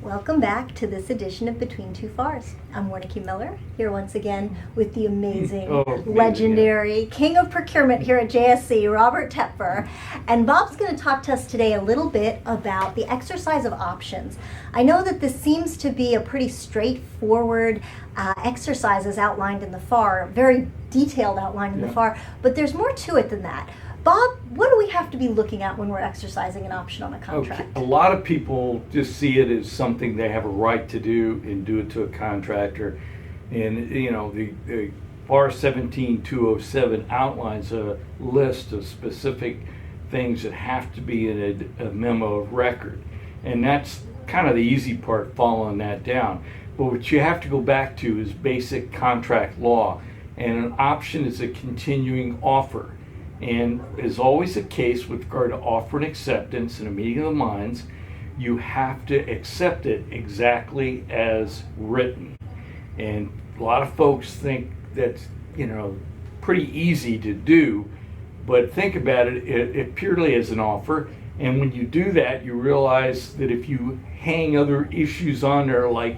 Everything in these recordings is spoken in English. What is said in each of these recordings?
Welcome back to this edition of Between Two FARS. I'm Warneke Miller, here once again with the amazing, legendary king of procurement here at JSC, Robert Tepfer. And Bob's going to talk to us today a little bit about the exercise of options. I know that this seems to be a pretty straightforward exercise as outlined in the FAR, very detailed outline in the FAR, but there's more to it than that. Bob, what do we have to be looking at when we're exercising an option on a contract? Okay. A lot of people just see it as something they have a right to do and do it to a contractor. And, you know, the FAR 17207 outlines a list of specific things that have to be in a memo of record. And that's kind of the easy part, following that down. But what you have to go back to is basic contract law. And an option is a continuing offer. And as always the case with regard to offer and acceptance in a meeting of the minds, you have to accept it exactly as written. And a lot of folks think that's, you know, pretty easy to do, but think about it purely as an offer. And when you do that, you realize that if you hang other issues on there like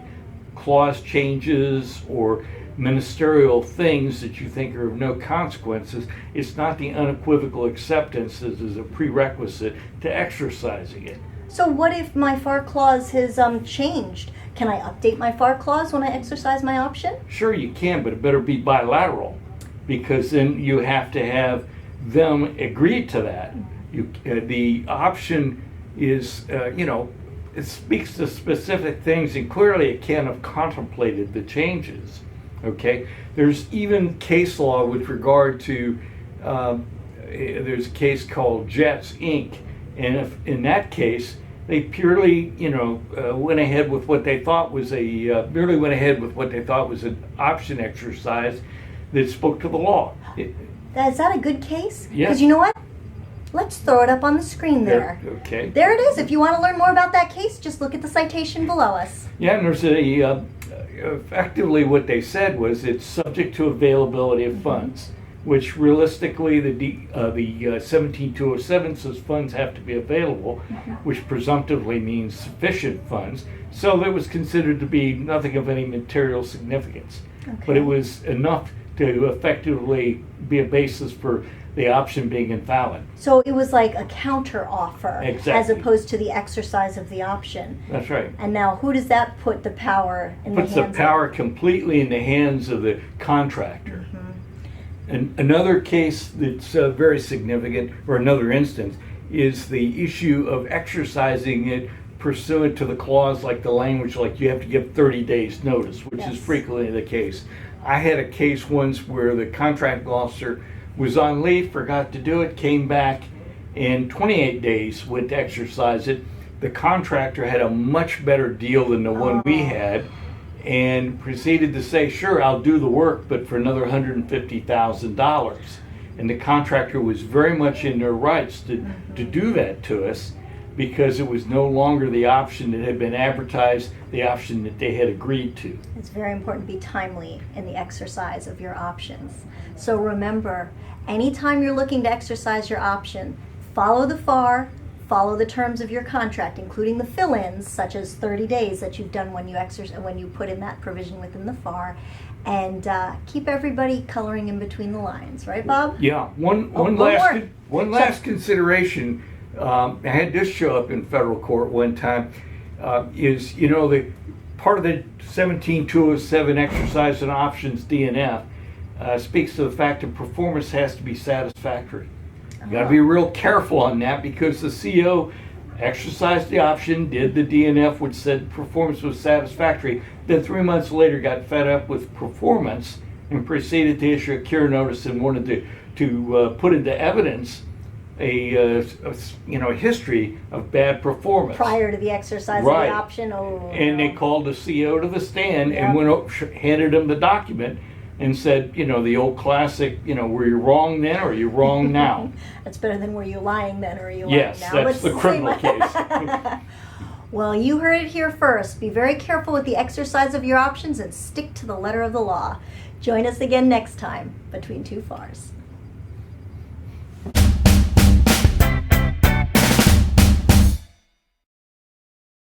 clause changes or ministerial things that you think are of no consequences, it's not the unequivocal acceptance that is a prerequisite to exercising it. So what if my FAR clause has changed? Can I update my FAR clause when I exercise my option? Sure you can, but it better be bilateral, because then you have to have them agree to that. The option is, it speaks to specific things, and clearly it can't have contemplated the changes. Okay, there's even case law with regard to, there's a case called Jets Inc. And if in that case, they purely, went ahead with what they thought was merely went ahead with what they thought was an option exercise that spoke to the law. Is that a good case? Yes. Because you know what? Let's throw it up on the screen there. Okay. There it is. If you want to learn more about that case, just look at the citation below us. Yeah, and there's effectively what they said was it's subject to availability of funds, which realistically the 17207 says funds have to be available, which presumptively means sufficient funds. So that was considered to be nothing of any material significance. Okay. But it was enough to effectively be a basis for the option being invalid. So it was like a counter offer, Exactly, as opposed to the exercise of the option. That's right. And now who does that put the power in the hands of? Puts the power completely in the hands of the contractor. And another case that's very significant, or another instance, is the issue of exercising it pursuant to the clause, like the language, like you have to give 30 days notice, which is frequently the case. I had a case once where the contract officer was on leave, forgot to do it, came back, and 28 days went to exercise it. The contractor had a much better deal than the one we had, and proceeded to say, sure, I'll do the work, but for another $150,000. And the contractor was very much in their rights to do that to us, because it was no longer the option that had been advertised, the option that they had agreed to. It's very important to be timely in the exercise of your options. So remember, anytime you're looking to exercise your option, follow the FAR, follow the terms of your contract, including the fill-ins, such as 30 days that you've done when you put in that provision within the FAR, and keep everybody coloring in between the lines, right, Bob? Yeah. One last consideration. I had this show up in federal court one time. Is the part of the 17207 exercise and options DNF speaks to the fact that performance has to be satisfactory. You got to be real careful on that, because the CO exercised the option, did the DNF, which said performance was satisfactory, then 3 months later got fed up with performance and proceeded to issue a cure notice and wanted to put into evidence a history of bad performance Prior to the exercise of the option. And they called the CO to the stand and handed him the document and said, the old classic, were you wrong then or are you wrong now? That's better than were you lying then or are you lying yes, now? That's the criminal case. Well, you heard it here first. Be very careful with the exercise of your options and stick to the letter of the law. Join us again next time, Between Two FARS.